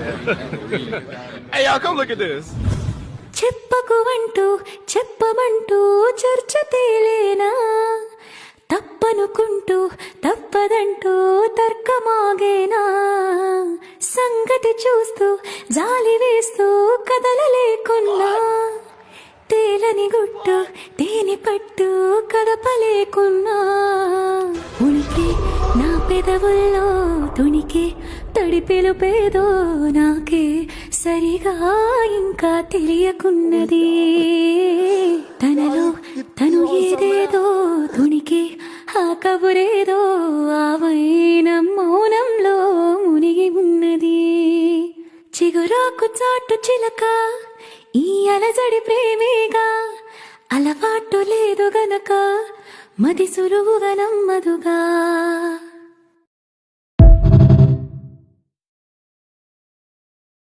Hey, y'all, come look at this. చెప్పకు అంటూ చెప్పమంటూ చర్చ తేలేనా, తప్పనుకుంటూ తప్పదంటూ తర్కమాగేనా, సంగతి చూస్తూ జాలి వేస్తూ కదలలేకున్నా, తేలని గుట్టు తేని పట్టు కదపలేకున్నా, ఉనికి నా పెదవుల్లో తునికి తడి పిలుపేదో నాకే సరిగా ఇంకా తెలియకున్నది, తనలో తను ఏదేదో తునికి ఆ కబురేదో ఆవైన మౌనంలో మునిగి ఉన్నది. చిగురాకు చాటు చిలక ఈ అలజడి ప్రేమేగా, అలవాటు లేదు గనక మది సులువుగా నమ్మదుగా.